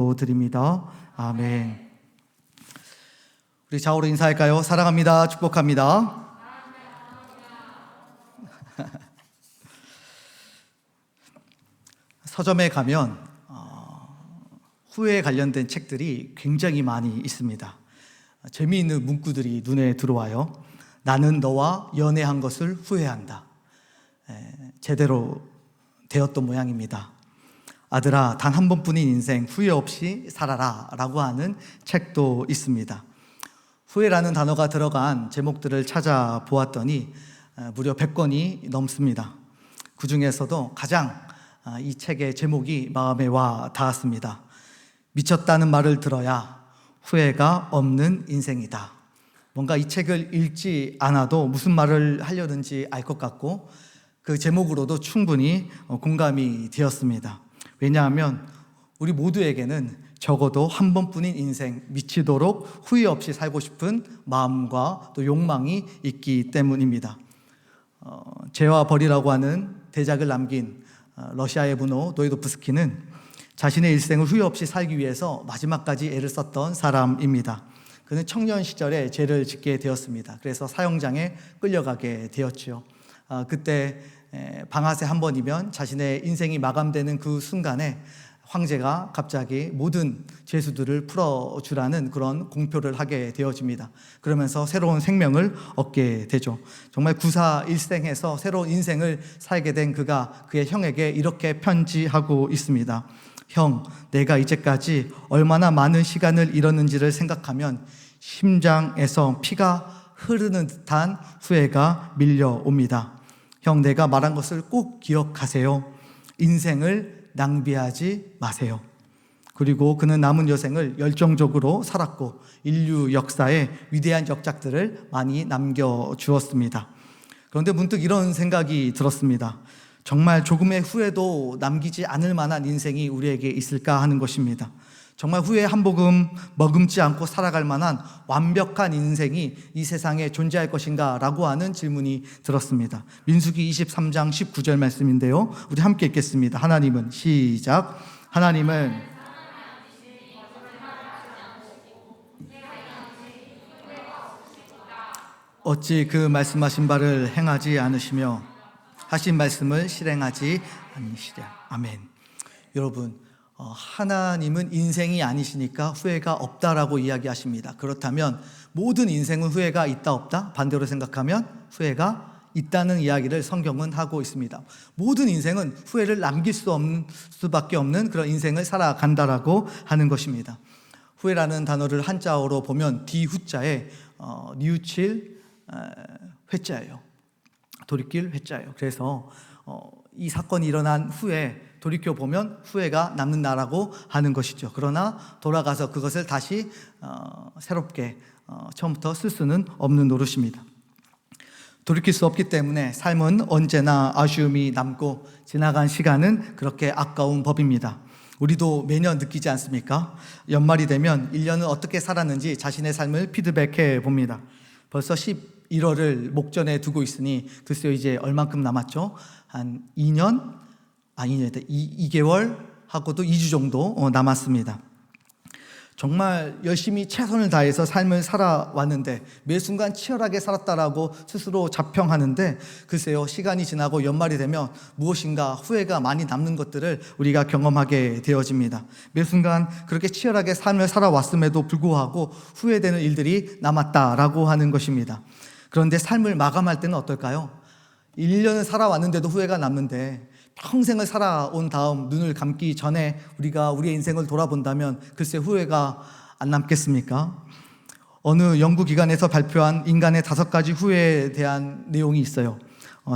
드립니다. 아멘. 우리 좌우로 인사할까요? 사랑합니다. 축복합니다. 서점에 가면 후회에 관련된 책들이 굉장히 많이 있습니다. 재미있는 문구들이 눈에 들어와요. 나는 너와 연애한 것을 후회한다. 제대로 되었던 모양입니다. 아들아, 단 한 번뿐인 인생 후회 없이 살아라 라고 하는 책도 있습니다. 후회라는 단어가 들어간 제목들을 찾아보았더니 무려 100권이 넘습니다. 그 중에서도 가장 이 책의 제목이 마음에 와 닿았습니다. 미쳤다는 말을 들어야 후회가 없는 인생이다. 뭔가 이 책을 읽지 않아도 무슨 말을 하려는지 알 것 같고 그 제목으로도 충분히 공감이 되었습니다. 왜냐하면 우리 모두에게는 적어도 한 번뿐인 인생, 미치도록 후회 없이 살고 싶은 마음과 또 욕망이 있기 때문입니다. 죄와 벌이라고 하는 대작을 남긴 러시아의 문호 도sto옙스키는 자신의 일생을 후회 없이 살기 위해서 마지막까지 애를 썼던 사람입니다. 그는 청년 시절에 죄를 짓게 되었습니다. 그래서 사형장에 끌려가게 되었죠. 그때 방아쇠 한 번이면 자신의 인생이 마감되는 그 순간에 황제가 갑자기 모든 죄수들을 풀어주라는 그런 공표를 하게 되어집니다. 그러면서 새로운 생명을 얻게 되죠. 정말 구사일생에서 새로운 인생을 살게 된 그가 그의 형에게 이렇게 편지하고 있습니다. 형, 내가 이제까지 얼마나 많은 시간을 잃었는지를 생각하면 심장에서 피가 흐르는 듯한 후회가 밀려옵니다. 형, 내가 말한 것을 꼭 기억하세요. 인생을 낭비하지 마세요. 그리고 그는 남은 여생을 열정적으로 살았고 인류 역사에 위대한 역작들을 많이 남겨주었습니다. 그런데 문득 이런 생각이 들었습니다. 정말 조금의 후회도 남기지 않을 만한 인생이 우리에게 있을까 하는 것입니다. 정말 후회 한 모금 머금지 않고 살아갈 만한 완벽한 인생이 이 세상에 존재할 것인가 라고 하는 질문이 들었습니다. 민수기 23장 19절 말씀인데요, 우리 함께 읽겠습니다. 하나님은, 시작. 하나님은 어찌 그 말씀하신 바를 행하지 않으시며 하신 말씀을 실행하지 않으시랴. 아멘. 여러분, 하나님은 인생이 아니시니까 후회가 없다라고 이야기하십니다. 그렇다면 모든 인생은 후회가 있다 없다? 반대로 생각하면 후회가 있다는 이야기를 성경은 하고 있습니다. 모든 인생은 후회를 남길 수밖에 없는 그런 인생을 살아간다라고 하는 것입니다. 후회라는 단어를 한자어로 보면 디후자에 뉘우칠 회자예요. 돌이킬 회자예요. 그래서 이 사건이 일어난 후에 돌이켜보면 후회가 남는다라고 하는 것이죠. 그러나 돌아가서 그것을 다시 새롭게 처음부터 쓸 수는 없는 노릇입니다. 돌이킬 수 없기 때문에 삶은 언제나 아쉬움이 남고 지나간 시간은 그렇게 아까운 법입니다. 우리도 매년 느끼지 않습니까? 연말이 되면 1년은 어떻게 살았는지 자신의 삶을 피드백해 봅니다. 벌써 11월을 목전에 두고 있으니 글쎄요, 이제 얼만큼 남았죠? 한 2개월 하고도 2주 정도 남았습니다. 정말 열심히 최선을 다해서 삶을 살아왔는데 매 순간 치열하게 살았다라고 스스로 자평하는데 글쎄요, 시간이 지나고 연말이 되면 무엇인가 후회가 많이 남는 것들을 우리가 경험하게 되어집니다. 매 순간 그렇게 치열하게 삶을 살아왔음에도 불구하고 후회되는 일들이 남았다라고 하는 것입니다. 그런데 삶을 마감할 때는 어떨까요? 1년을 살아왔는데도 후회가 남는데 평생을 살아온 다음 눈을 감기 전에 우리가 우리의 인생을 돌아본다면 글쎄 후회가 안 남겠습니까? 어느 연구기관에서 발표한 인간의 5가지 후회에 대한 내용이 있어요.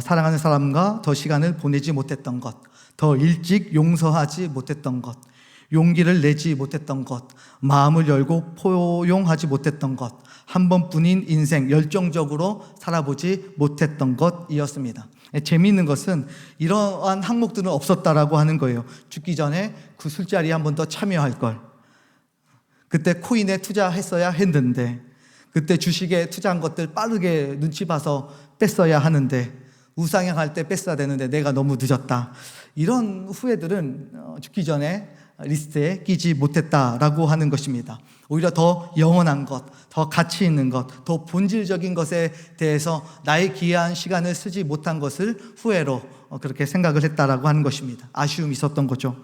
사랑하는 사람과 더 시간을 보내지 못했던 것, 더 일찍 용서하지 못했던 것, 용기를 내지 못했던 것, 마음을 열고 포용하지 못했던 것, 한 번뿐인 인생 열정적으로 살아보지 못했던 것이었습니다. 재미있는 것은 이러한 항목들은 없었다라고 하는 거예요. 죽기 전에 그 술자리에 한 번 더 참여할 걸, 그때 코인에 투자했어야 했는데, 그때 주식에 투자한 것들 빠르게 눈치 봐서 뺐어야 하는데, 우상향할 때 뺐어야 되는데 내가 너무 늦었다. 이런 후회들은 죽기 전에 리스트에 끼지 못했다라고 하는 것입니다. 오히려 더 영원한 것, 더 가치 있는 것, 더 본질적인 것에 대해서 나의 귀한 시간을 쓰지 못한 것을 후회로 그렇게 생각을 했다라고 하는 것입니다. 아쉬움이 있었던 거죠.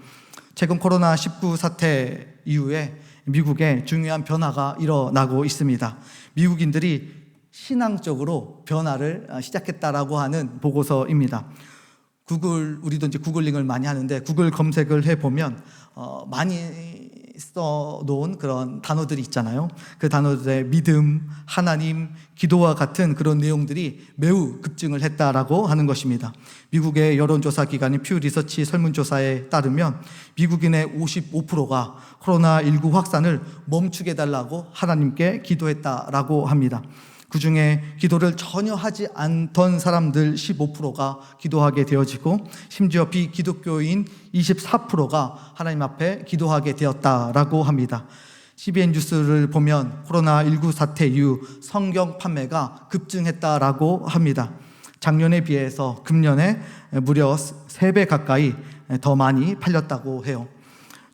최근 코로나19 사태 이후에 미국에 중요한 변화가 일어나고 있습니다. 미국인들이 신앙적으로 변화를 시작했다라고 하는 보고서입니다. 우리도 이제 구글링을 많이 하는데 구글 검색을 해보면 많이 써놓은 그런 단어들이 있잖아요. 그 단어들의 믿음, 하나님, 기도와 같은 그런 내용들이 매우 급증을 했다라고 하는 것입니다. 미국의 여론조사 기관인 퓨 리서치 설문조사에 따르면 미국인의 55%가 코로나19 확산을 멈추게 해달라고 하나님께 기도했다라고 합니다. 그 중에 기도를 전혀 하지 않던 사람들 15%가 기도하게 되어지고 심지어 비기독교인 24%가 하나님 앞에 기도하게 되었다라고 합니다. CBN 뉴스를 보면 코로나19 사태 이후 성경 판매가 급증했다라고 합니다. 작년에 비해서 금년에 무려 3배 가까이 더 많이 팔렸다고 해요.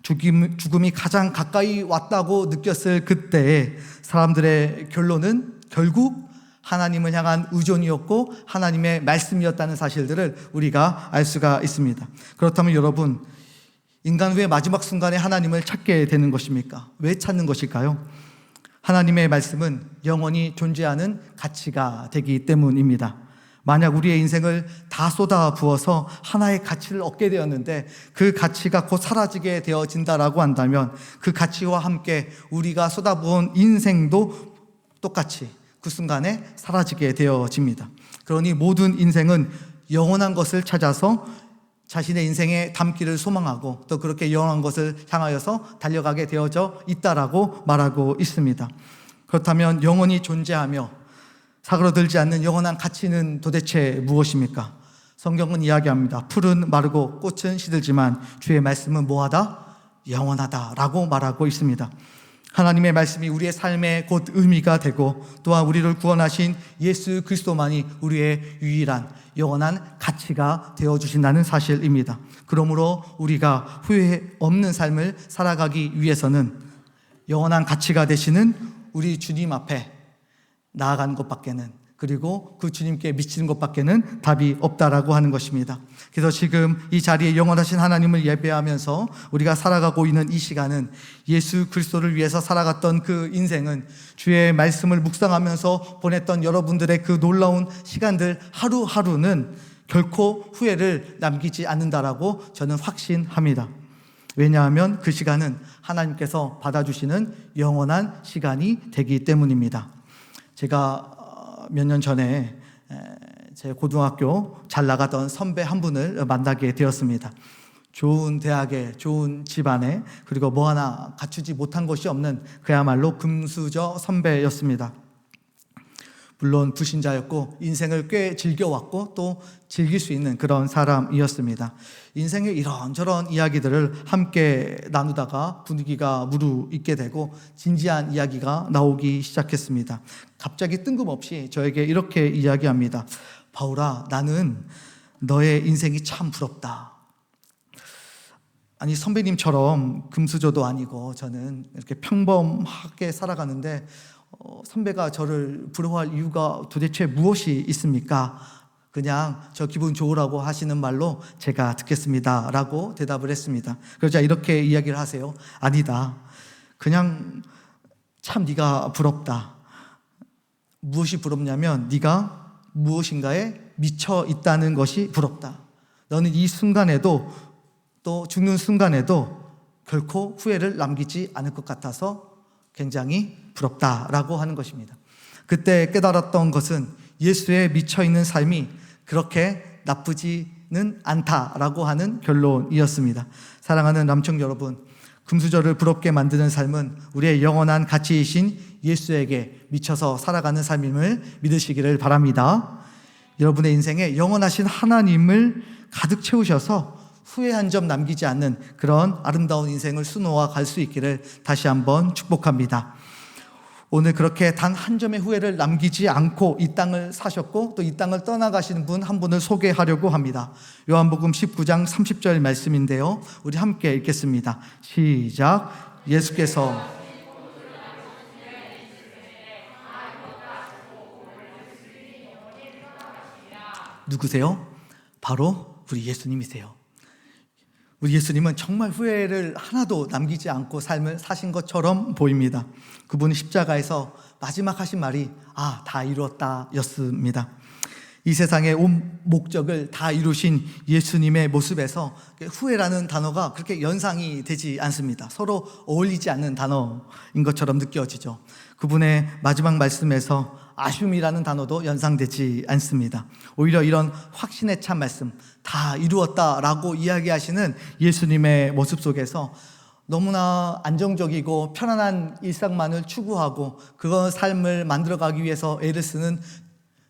죽음이 가장 가까이 왔다고 느꼈을 그때에 사람들의 결론은 결국 하나님을 향한 의존이었고 하나님의 말씀이었다는 사실들을 우리가 알 수가 있습니다. 그렇다면 여러분, 인간 왜 마지막 순간에 하나님을 찾게 되는 것입니까? 왜 찾는 것일까요? 하나님의 말씀은 영원히 존재하는 가치가 되기 때문입니다. 만약 우리의 인생을 다 쏟아 부어서 하나의 가치를 얻게 되었는데 그 가치가 곧 사라지게 되어진다라고 한다면 그 가치와 함께 우리가 쏟아부은 인생도 똑같이 그 순간에 사라지게 되어집니다. 그러니 모든 인생은 영원한 것을 찾아서 자신의 인생에 담기를 소망하고 또 그렇게 영원한 것을 향하여서 달려가게 되어져 있다라고 말하고 있습니다. 그렇다면 영원히 존재하며 사그러들지 않는 영원한 가치는 도대체 무엇입니까? 성경은 이야기합니다. 풀은 마르고 꽃은 시들지만 주의 말씀은 뭐하다? 영원하다라고 말하고 있습니다. 하나님의 말씀이 우리의 삶의 곧 의미가 되고 또한 우리를 구원하신 예수 그리스도만이 우리의 유일한 영원한 가치가 되어주신다는 사실입니다. 그러므로 우리가 후회 없는 삶을 살아가기 위해서는 영원한 가치가 되시는 우리 주님 앞에 나아가는 것밖에는, 그리고 그 주님께 미치는 것밖에는 답이 없다라고 하는 것입니다. 그래서 지금 이 자리에 영원하신 하나님을 예배하면서 우리가 살아가고 있는 이 시간은 예수 그리스도를 위해서 살아갔던 그 인생은 주의 말씀을 묵상하면서 보냈던 여러분들의 그 놀라운 시간들 하루하루는 결코 후회를 남기지 않는다라고 저는 확신합니다. 왜냐하면 그 시간은 하나님께서 받아주시는 영원한 시간이 되기 때문입니다. 제가 몇 년 전에 제 고등학교 잘 나가던 선배 한 분을 만나게 되었습니다. 좋은 대학에, 좋은 집안에, 그리고 뭐 하나 갖추지 못한 것이 없는 그야말로 금수저 선배였습니다. 물론 불신자였고 인생을 꽤 즐겨왔고 또 즐길 수 있는 그런 사람이었습니다. 인생의 이런저런 이야기들을 함께 나누다가 분위기가 무르익게 되고 진지한 이야기가 나오기 시작했습니다. 갑자기 뜬금없이 저에게 이렇게 이야기합니다. 바울아, 나는 너의 인생이 참 부럽다. 아니, 선배님처럼 금수저도 아니고 저는 이렇게 평범하게 살아가는데 선배가 저를 부러워할 이유가 도대체 무엇이 있습니까? 그냥 저 기분 좋으라고 하시는 말로 제가 듣겠습니다 라고 대답을 했습니다. 그러자 이렇게 이야기를 하세요. 아니다, 그냥 참 네가 부럽다. 무엇이 부럽냐면 네가 무엇인가에 미쳐 있다는 것이 부럽다. 너는 이 순간에도 또 죽는 순간에도 결코 후회를 남기지 않을 것 같아서 굉장히 부럽다라고 하는 것입니다. 그때 깨달았던 것은 예수에 미쳐있는 삶이 그렇게 나쁘지는 않다라고 하는 결론이었습니다. 사랑하는 남청 여러분, 금수저를 부럽게 만드는 삶은 우리의 영원한 가치이신 예수에게 미쳐서 살아가는 삶임을 믿으시기를 바랍니다. 여러분의 인생에 영원하신 하나님을 가득 채우셔서 후회한 점 남기지 않는 그런 아름다운 인생을 수놓아 갈 수 있기를 다시 한번 축복합니다. 오늘 그렇게 단 한 점의 후회를 남기지 않고 이 땅을 사셨고 또 이 땅을 떠나가시는 분 한 분을 소개하려고 합니다. 요한복음 19장 30절 말씀인데요, 우리 함께 읽겠습니다. 시작. 예수께서 누구세요? 바로 우리 예수님이세요. 우리 예수님은 정말 후회를 하나도 남기지 않고 삶을 사신 것처럼 보입니다. 그분은 십자가에서 마지막 하신 말이 다 이루었다 였습니다. 이 세상의 온 목적을 다 이루신 예수님의 모습에서 후회라는 단어가 그렇게 연상이 되지 않습니다. 서로 어울리지 않는 단어인 것처럼 느껴지죠. 그분의 마지막 말씀에서 아쉬움이라는 단어도 연상되지 않습니다. 오히려 이런 확신에 찬 말씀, 다 이루었다라고 이야기하시는 예수님의 모습 속에서 너무나 안정적이고 편안한 일상만을 추구하고 그 삶을 만들어가기 위해서 애를 쓰는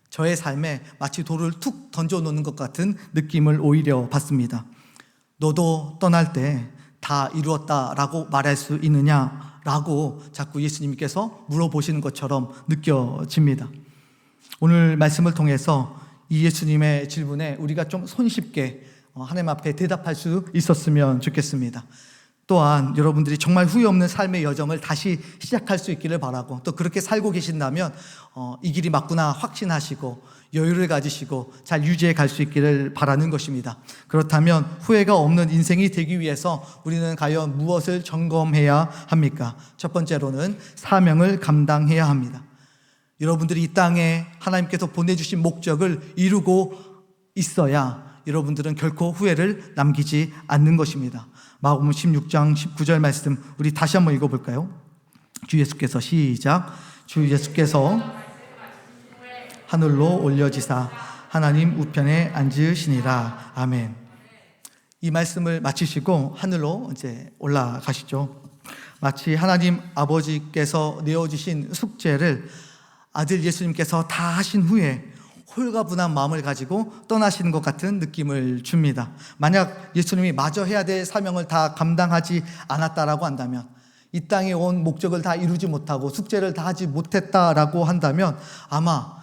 저의 삶에 마치 돌을 툭 던져놓는 것 같은 느낌을 오히려 받습니다. 너도 떠날 때 다 이루었다라고 말할 수 있느냐라고 자꾸 예수님께서 물어보시는 것처럼 느껴집니다. 오늘 말씀을 통해서 이 예수님의 질문에 우리가 좀 손쉽게 하나님 앞에 대답할 수 있었으면 좋겠습니다. 또한 여러분들이 정말 후회 없는 삶의 여정을 다시 시작할 수 있기를 바라고, 또 그렇게 살고 계신다면 이 길이 맞구나 확신하시고 여유를 가지시고 잘 유지해 갈 수 있기를 바라는 것입니다. 그렇다면 후회가 없는 인생이 되기 위해서 우리는 과연 무엇을 점검해야 합니까? 첫 번째로는 사명을 감당해야 합니다. 여러분들이 이 땅에 하나님께서 보내주신 목적을 이루고 있어야 여러분들은 결코 후회를 남기지 않는 것입니다. 마가복음 16장 19절 말씀 우리 다시 한번 읽어볼까요? 주 예수께서 시작. 주 예수께서 하늘로 올려지사 하나님 우편에 앉으시니라. 아멘. 이 말씀을 마치시고 하늘로 이제 올라가시죠. 마치 하나님 아버지께서 내어주신 숙제를 아들 예수님께서 다 하신 후에 홀가분한 마음을 가지고 떠나시는 것 같은 느낌을 줍니다. 만약 예수님이 마저 해야 될 사명을 다 감당하지 않았다라고 한다면, 이 땅에 온 목적을 다 이루지 못하고 숙제를 다 하지 못했다라고 한다면 아마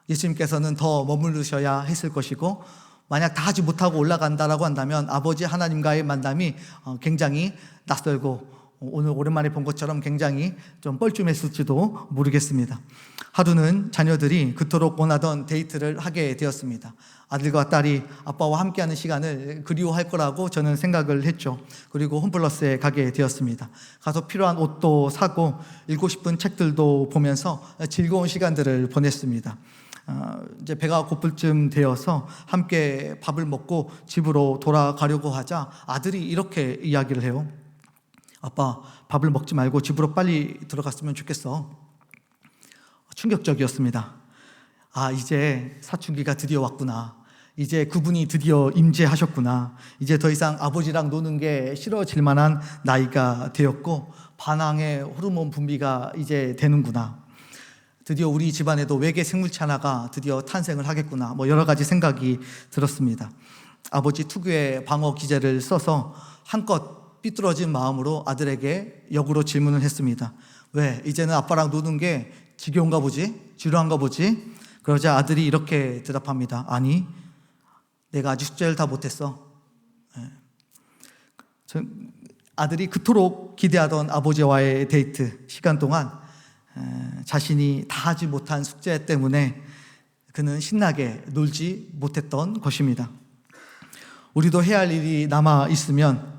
예수님께서는 더 머무르셔야 했을 것이고, 만약 다 하지 못하고 올라간다라고 한다면 아버지 하나님과의 만남이 굉장히 낯설고 오늘 오랜만에 본 것처럼 굉장히 좀 뻘쭘했을지도 모르겠습니다. 하루는 자녀들이 그토록 원하던 데이트를 하게 되었습니다. 아들과 딸이 아빠와 함께하는 시간을 그리워할 거라고 저는 생각을 했죠. 그리고 홈플러스에 가게 되었습니다. 가서 필요한 옷도 사고 읽고 싶은 책들도 보면서 즐거운 시간들을 보냈습니다. 이제 배가 고플 쯤 되어서 함께 밥을 먹고 집으로 돌아가려고 하자 아들이 이렇게 이야기를 해요. 아빠, 밥을 먹지 말고 집으로 빨리 들어갔으면 좋겠어. 충격적이었습니다. 이제 사춘기가 드디어 왔구나. 이제 그분이 드디어 임재하셨구나. 이제 더 이상 아버지랑 노는 게 싫어질 만한 나이가 되었고 반항의 호르몬 분비가 이제 되는구나. 드디어 우리 집안에도 외계 생물체 하나가 드디어 탄생을 하겠구나. 여러 가지 생각이 들었습니다. 아버지 특유의 방어 기제를 써서 한껏 삐뚤어진 마음으로 아들에게 역으로 질문을 했습니다. 왜? 이제는 아빠랑 노는 게 지겨운가 보지? 지루한가 보지? 그러자 아들이 이렇게 대답합니다. 아니, 내가 아직 숙제를 다 못했어. 아들이 그토록 기대하던 아버지와의 데이트 시간 동안 자신이 다 하지 못한 숙제 때문에 그는 신나게 놀지 못했던 것입니다. 우리도 해야 할 일이 남아 있으면,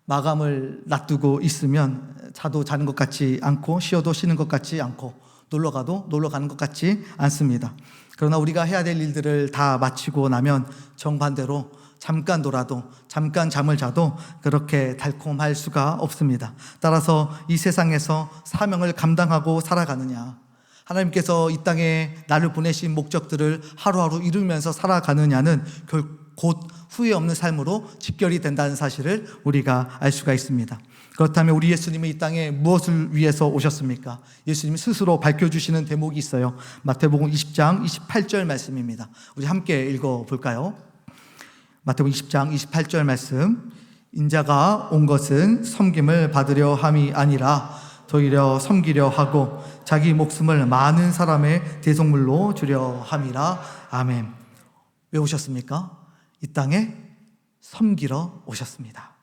마감을 놔두고 있으면 자도 자는 것 같지 않고 쉬어도 쉬는 것 같지 않고 놀러 가도 놀러 가는 것 같지 않습니다. 그러나 우리가 해야 될 일들을 다 마치고 나면 정반대로 잠깐 놀아도 잠깐 잠을 자도 그렇게 달콤할 수가 없습니다. 따라서 이 세상에서 사명을 감당하고 살아가느냐, 하나님께서 이 땅에 나를 보내신 목적들을 하루하루 이루면서 살아가느냐는 곧 후회 없는 삶으로 직결이 된다는 사실을 우리가 알 수가 있습니다. 그렇다면 우리 예수님은 이 땅에 무엇을 위해서 오셨습니까? 예수님이 스스로 밝혀주시는 대목이 있어요. 마태복음 20장 28절 말씀입니다. 우리 함께 읽어볼까요? 마태복음 20장 28절 말씀. 인자가 온 것은 섬김을 받으려 함이 아니라 도리어 섬기려 하고 자기 목숨을 많은 사람의 대속물로 주려 함이라. 아멘. 왜 오셨습니까? 이 땅에 섬기러 오셨습니다.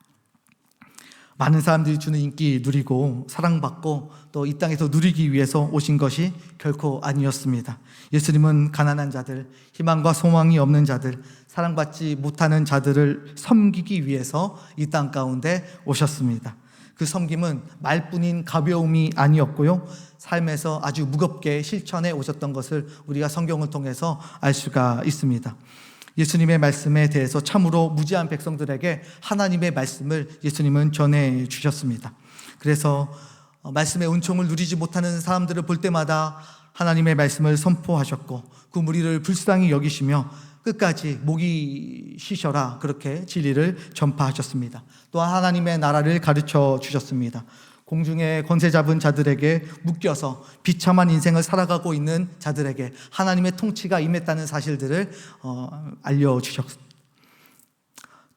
많은 사람들이 주는 인기 누리고 사랑받고 또 이 땅에서 누리기 위해서 오신 것이 결코 아니었습니다. 예수님은 가난한 자들, 희망과 소망이 없는 자들, 사랑받지 못하는 자들을 섬기기 위해서 이 땅 가운데 오셨습니다. 그 섬김은 말뿐인 가벼움이 아니었고요, 삶에서 아주 무겁게 실천해 오셨던 것을 우리가 성경을 통해서 알 수가 있습니다. 예수님의 말씀에 대해서 참으로 무지한 백성들에게 하나님의 말씀을 예수님은 전해 주셨습니다. 그래서 말씀의 은총을 누리지 못하는 사람들을 볼 때마다 하나님의 말씀을 선포하셨고 그 무리를 불쌍히 여기시며 끝까지 목이 쉬셔라 그렇게 진리를 전파하셨습니다. 또한 하나님의 나라를 가르쳐 주셨습니다. 공중에 권세 잡은 자들에게 묶여서 비참한 인생을 살아가고 있는 자들에게 하나님의 통치가 임했다는 사실들을 알려주셨습니다.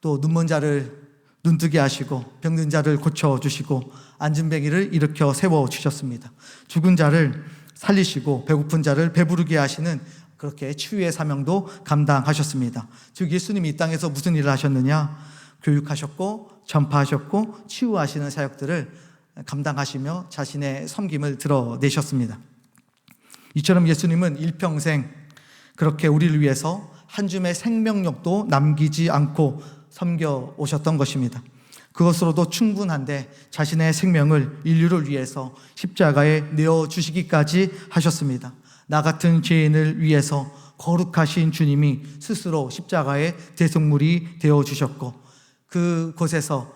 또 눈먼 자를 눈뜨게 하시고 병든 자를 고쳐주시고 앉은뱅이를 일으켜 세워주셨습니다. 죽은 자를 살리시고 배고픈 자를 배부르게 하시는 그렇게 치유의 사명도 감당하셨습니다. 즉 예수님이 이 땅에서 무슨 일을 하셨느냐? 교육하셨고 전파하셨고 치유하시는 사역들을 감당하시며 자신의 섬김을 드러내셨습니다. 이처럼 예수님은 일평생 그렇게 우리를 위해서 한 줌의 생명력도 남기지 않고 섬겨 오셨던 것입니다. 그것으로도 충분한데 자신의 생명을 인류를 위해서 십자가에 내어주시기까지 하셨습니다. 나 같은 죄인을 위해서 거룩하신 주님이 스스로 십자가의 대속물이 되어주셨고 그곳에서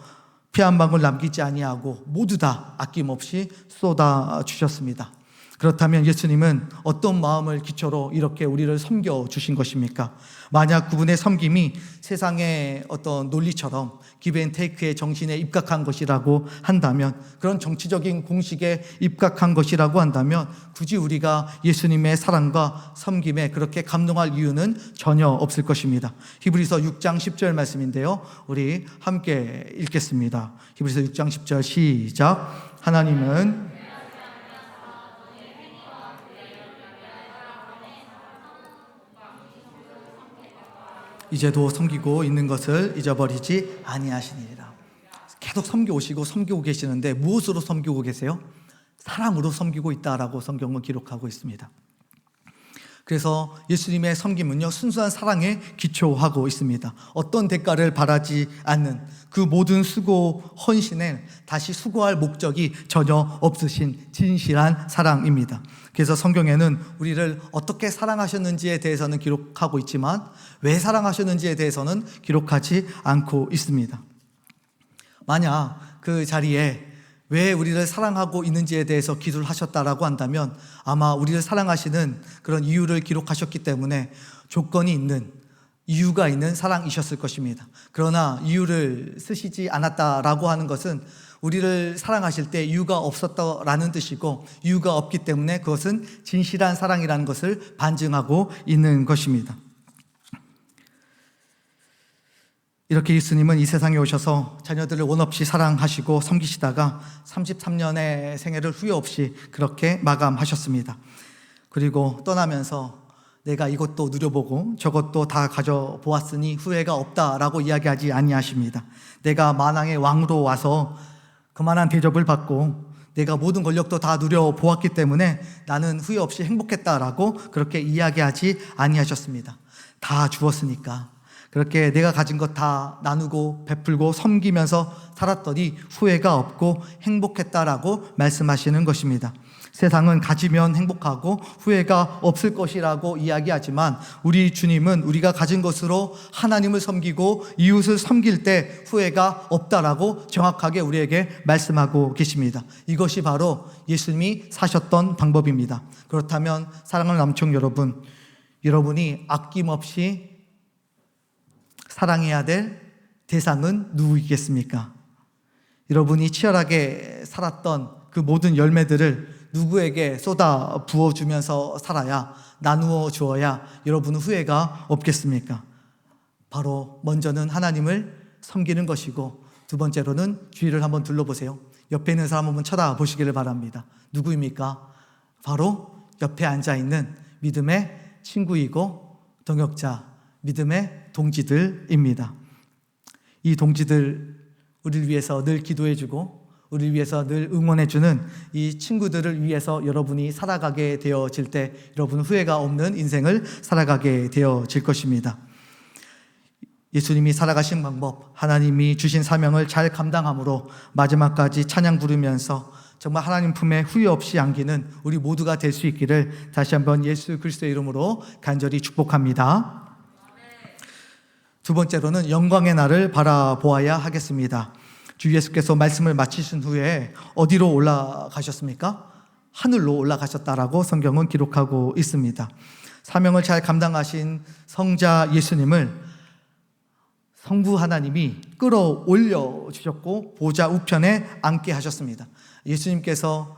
피 한 방울 남기지 아니하고 모두 다 아낌없이 쏟아주셨습니다. 그렇다면 예수님은 어떤 마음을 기초로 이렇게 우리를 섬겨주신 것입니까? 만약 그분의 섬김이 세상의 어떤 논리처럼 기브앤테이크의 정신에 입각한 것이라고 한다면, 그런 정치적인 공식에 입각한 것이라고 한다면 굳이 우리가 예수님의 사랑과 섬김에 그렇게 감동할 이유는 전혀 없을 것입니다. 히브리서 6장 10절 말씀인데요, 우리 함께 읽겠습니다. 히브리서 6장 10절 시작. 하나님은 이제도 섬기고 있는 것을 잊어버리지 아니하시니라. 계속 섬겨오시고 섬기고 계시는데 무엇으로 섬기고 계세요? 사랑으로 섬기고 있다라고 성경은 기록하고 있습니다. 그래서 예수님의 섬김은요, 순수한 사랑에 기초하고 있습니다. 어떤 대가를 바라지 않는 그 모든 수고 헌신에 다시 수고할 목적이 전혀 없으신 진실한 사랑입니다. 그래서 성경에는 우리를 어떻게 사랑하셨는지에 대해서는 기록하고 있지만 왜 사랑하셨는지에 대해서는 기록하지 않고 있습니다. 만약 그 자리에 왜 우리를 사랑하고 있는지에 대해서 기도를 하셨다라고 한다면 아마 우리를 사랑하시는 그런 이유를 기록하셨기 때문에 조건이 있는, 이유가 있는 사랑이셨을 것입니다. 그러나 이유를 쓰시지 않았다라고 하는 것은 우리를 사랑하실 때 이유가 없었다라는 뜻이고, 이유가 없기 때문에 그것은 진실한 사랑이라는 것을 반증하고 있는 것입니다. 이렇게 예수님은 이 세상에 오셔서 자녀들을 원없이 사랑하시고 섬기시다가 33년의 생애를 후회 없이 그렇게 마감하셨습니다. 그리고 떠나면서 내가 이것도 누려보고 저것도 다 가져보았으니 후회가 없다라고 이야기하지 아니하십니다. 내가 만왕의 왕으로 와서 그만한 대접을 받고 내가 모든 권력도 다 누려보았기 때문에 나는 후회 없이 행복했다라고 그렇게 이야기하지 아니하셨습니다. 다 주었으니까 그렇게 내가 가진 것 다 나누고 베풀고 섬기면서 살았더니 후회가 없고 행복했다라고 말씀하시는 것입니다. 세상은 가지면 행복하고 후회가 없을 것이라고 이야기하지만 우리 주님은 우리가 가진 것으로 하나님을 섬기고 이웃을 섬길 때 후회가 없다라고 정확하게 우리에게 말씀하고 계십니다. 이것이 바로 예수님이 사셨던 방법입니다. 그렇다면 사랑하는 남청 여러분, 여러분이 아낌없이 사랑해야 될 대상은 누구이겠습니까? 여러분이 치열하게 살았던 그 모든 열매들을 누구에게 쏟아 부어주면서 살아야, 나누어 주어야 여러분은 후회가 없겠습니까? 바로 먼저는 하나님을 섬기는 것이고, 두 번째로는 주위를 한번 둘러보세요. 옆에 있는 사람 한번 쳐다보시기를 바랍니다. 누구입니까? 바로 옆에 앉아있는 믿음의 친구이고 동역자, 믿음의 동지들입니다. 이 동지들, 우리를 위해서 늘 기도해주고 우리를 위해서 늘 응원해주는 이 친구들을 위해서 여러분이 살아가게 되어질 때 여러분 후회가 없는 인생을 살아가게 되어질 것입니다. 예수님이 살아가신 방법, 하나님이 주신 사명을 잘 감당함으로 마지막까지 찬양 부르면서 정말 하나님 품에 후회 없이 안기는 우리 모두가 될 수 있기를 다시 한번 예수 그리스도의 이름으로 간절히 축복합니다. 두 번째로는 영광의 날을 바라보아야 하겠습니다. 주 예수께서 말씀을 마치신 후에 어디로 올라가셨습니까? 하늘로 올라가셨다라고 성경은 기록하고 있습니다. 사명을 잘 감당하신 성자 예수님을 성부 하나님이 끌어올려 주셨고 보좌 우편에 앉게 하셨습니다. 예수님께서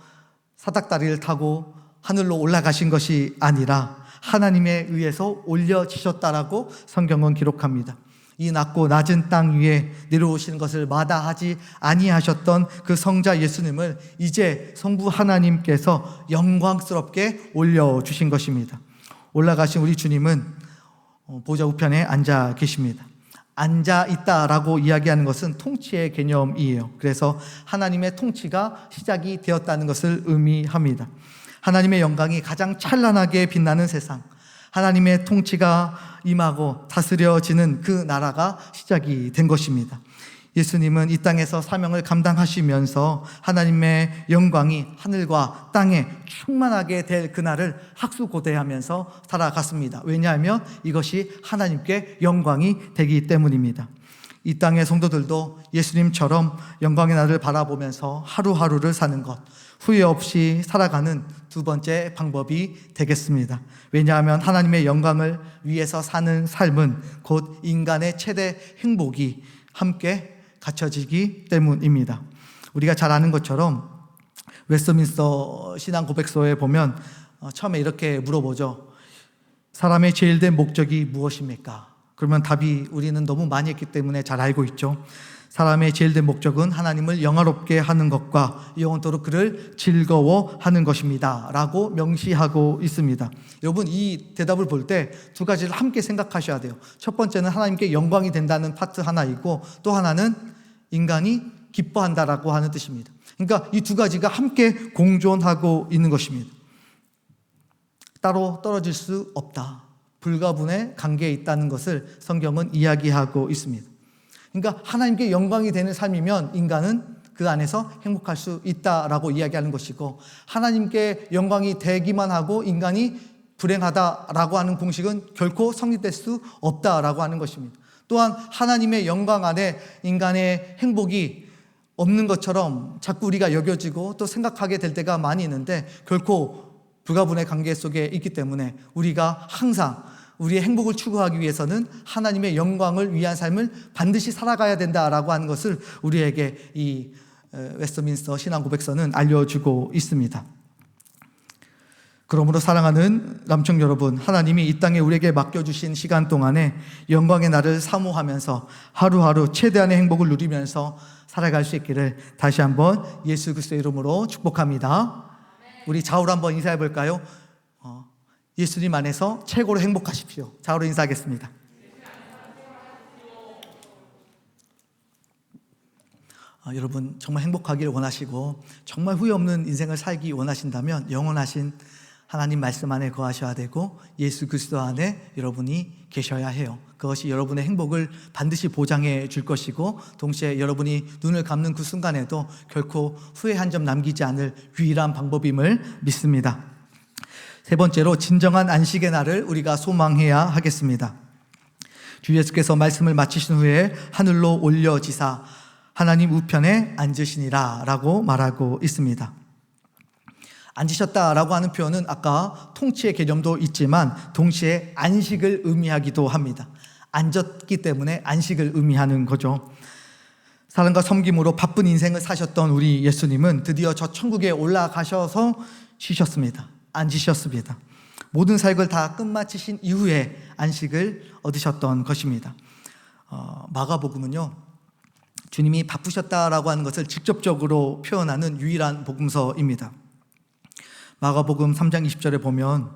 사닥다리를 타고 하늘로 올라가신 것이 아니라 하나님에 의해서 올려지셨다라고 성경은 기록합니다. 이 낮고 낮은 땅 위에 내려오시는 것을 마다하지 아니하셨던 그 성자 예수님을 이제 성부 하나님께서 영광스럽게 올려주신 것입니다. 올라가신 우리 주님은 보좌 우편에 앉아 계십니다. 앉아 있다라고 이야기하는 것은 통치의 개념이에요. 그래서 하나님의 통치가 시작이 되었다는 것을 의미합니다. 하나님의 영광이 가장 찬란하게 빛나는 세상, 하나님의 통치가 임하고 다스려지는 그 나라가 시작이 된 것입니다. 예수님은 이 땅에서 사명을 감당하시면서 하나님의 영광이 하늘과 땅에 충만하게 될 그날을 학수고대하면서 살아갔습니다. 왜냐하면 이것이 하나님께 영광이 되기 때문입니다. 이 땅의 성도들도 예수님처럼 영광의 날을 바라보면서 하루하루를 사는 것, 후회 없이 살아가는 두 번째 방법이 되겠습니다. 왜냐하면 하나님의 영광을 위해서 사는 삶은 곧 인간의 최대 행복이 함께 갖춰지기 때문입니다. 우리가 잘 아는 것처럼 웨스트민스터 신앙 고백서에 보면 처음에 이렇게 물어보죠. 사람의 제일 된 목적이 무엇입니까? 그러면 답이 우리는 너무 많이 했기 때문에 잘 알고 있죠. 사람의 제일 된 목적은 하나님을 영화롭게 하는 것과 영원토록 그를 즐거워하는 것입니다 라고 명시하고 있습니다. 여러분, 이 대답을 볼 때 두 가지를 함께 생각하셔야 돼요. 첫 번째는 하나님께 영광이 된다는 파트 하나이고, 또 하나는 인간이 기뻐한다라고 하는 뜻입니다. 그러니까 이 두 가지가 함께 공존하고 있는 것입니다. 따로 떨어질 수 없다, 불가분의 관계에 있다는 것을 성경은 이야기하고 있습니다. 그러니까 하나님께 영광이 되는 삶이면 인간은 그 안에서 행복할 수 있다라고 이야기하는 것이고, 하나님께 영광이 되기만 하고 인간이 불행하다라고 하는 공식은 결코 성립될 수 없다라고 하는 것입니다. 또한 하나님의 영광 안에 인간의 행복이 없는 것처럼 자꾸 우리가 여겨지고 또 생각하게 될 때가 많이 있는데, 결코 불가분의 관계 속에 있기 때문에 우리가 항상 우리의 행복을 추구하기 위해서는 하나님의 영광을 위한 삶을 반드시 살아가야 된다라고 하는 것을 우리에게 이 웨스트민스터 신앙 고백서는 알려주고 있습니다. 그러므로 사랑하는 남청 여러분, 하나님이 이 땅에 우리에게 맡겨주신 시간 동안에 영광의 날을 사모하면서 하루하루 최대한의 행복을 누리면서 살아갈 수 있기를 다시 한번 예수 그리스도의 이름으로 축복합니다. 우리 좌우로 한번 인사해 볼까요? 예수님 안에서 최고로 행복하십시오. 좌우로 인사하겠습니다. 여러분, 정말 행복하기를 원하시고 정말 후회 없는 인생을 살기 원하신다면 영원하신 하나님 말씀 안에 거하셔야 되고 예수 그리스도 안에 여러분이 계셔야 해요. 그것이 여러분의 행복을 반드시 보장해 줄 것이고, 동시에 여러분이 눈을 감는 그 순간에도 결코 후회 한 점 남기지 않을 유일한 방법임을 믿습니다. 세 번째로, 진정한 안식의 날을 우리가 소망해야 하겠습니다. 주 예수께서 말씀을 마치신 후에 하늘로 올려지사 하나님 우편에 앉으시니라 라고 말하고 있습니다. 앉으셨다라고 하는 표현은 아까 통치의 개념도 있지만 동시에 안식을 의미하기도 합니다. 앉았기 때문에 안식을 의미하는 거죠. 사랑과 섬김으로 바쁜 인생을 사셨던 우리 예수님은 드디어 저 천국에 올라가셔서 쉬셨습니다. 앉으셨습니다. 모든 사역을 다 끝마치신 이후에 안식을 얻으셨던 것입니다. 마가복음은요, 주님이 바쁘셨다라고 하는 것을 직접적으로 표현하는 유일한 복음서입니다. 마가복음 3장 20절에 보면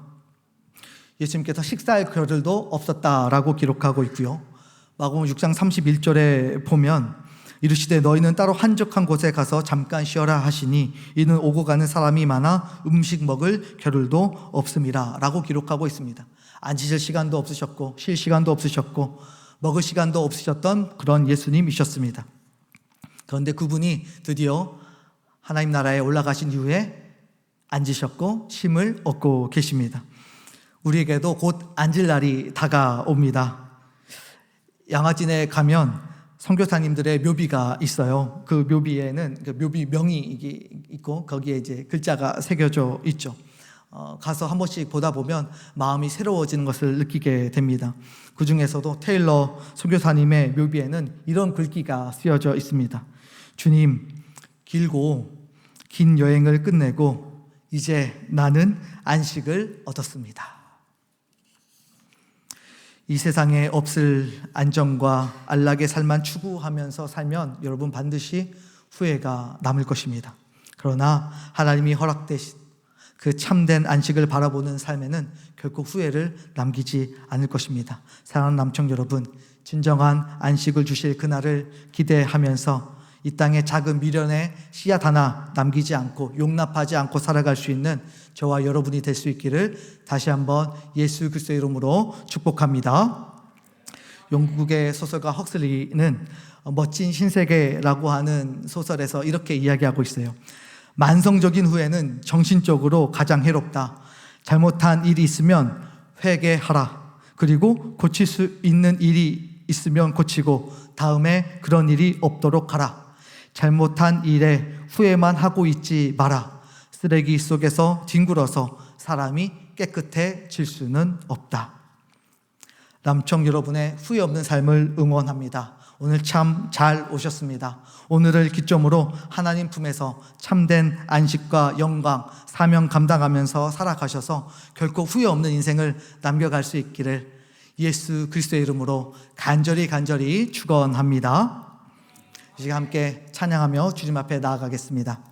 예수님께서 식사할 겨를도 없었다라고 기록하고 있고요. 마가복음 6장 31절에 보면 이르시되 너희는 따로 한적한 곳에 가서 잠깐 쉬어라 하시니 이는 오고 가는 사람이 많아 음식 먹을 겨를도 없음이라 라고 기록하고 있습니다. 앉으실 시간도 없으셨고 쉴 시간도 없으셨고 먹을 시간도 없으셨던 그런 예수님이셨습니다. 그런데 그분이 드디어 하나님 나라에 올라가신 이후에 앉으셨고 쉼을 얻고 계십니다. 우리에게도 곧 앉을 날이 다가옵니다. 양화진에 가면 선교사님들의 묘비가 있어요. 그 묘비에는 그 묘비명이 있고 거기에 이제 글자가 새겨져 있죠. 가서 한 번씩 보다 보면 마음이 새로워지는 것을 느끼게 됩니다. 그 중에서도 테일러 선교사님의 묘비에는 이런 글귀가 쓰여져 있습니다. 주님, 길고 긴 여행을 끝내고 이제 나는 안식을 얻었습니다. 이 세상에 없을 안정과 안락의 삶만 추구하면서 살면 여러분 반드시 후회가 남을 것입니다. 그러나 하나님이 허락되신 그 참된 안식을 바라보는 삶에는 결코 후회를 남기지 않을 것입니다. 사랑하는 남청 여러분, 진정한 안식을 주실 그날을 기대하면서 이 땅의 작은 미련의 씨앗 하나 남기지 않고 용납하지 않고 살아갈 수 있는 저와 여러분이 될 수 있기를 다시 한번 예수 그리스도의 이름으로 축복합니다. 영국의 소설가 헉슬리는 멋진 신세계라고 하는 소설에서 이렇게 이야기하고 있어요. 만성적인 후회는 정신적으로 가장 해롭다. 잘못한 일이 있으면 회개하라. 그리고 고칠 수 있는 일이 있으면 고치고 다음에 그런 일이 없도록 하라. 잘못한 일에 후회만 하고 있지 마라. 쓰레기 속에서 뒹굴어서 사람이 깨끗해질 수는 없다. 남청 여러분의 후회 없는 삶을 응원합니다. 오늘 참 잘 오셨습니다. 오늘을 기점으로 하나님 품에서 참된 안식과 영광, 사명 감당하면서 살아가셔서 결코 후회 없는 인생을 남겨갈 수 있기를 예수 그리스도의 이름으로 간절히 축원합니다. 이제 함께 찬양하며 주님 앞에 나아가겠습니다.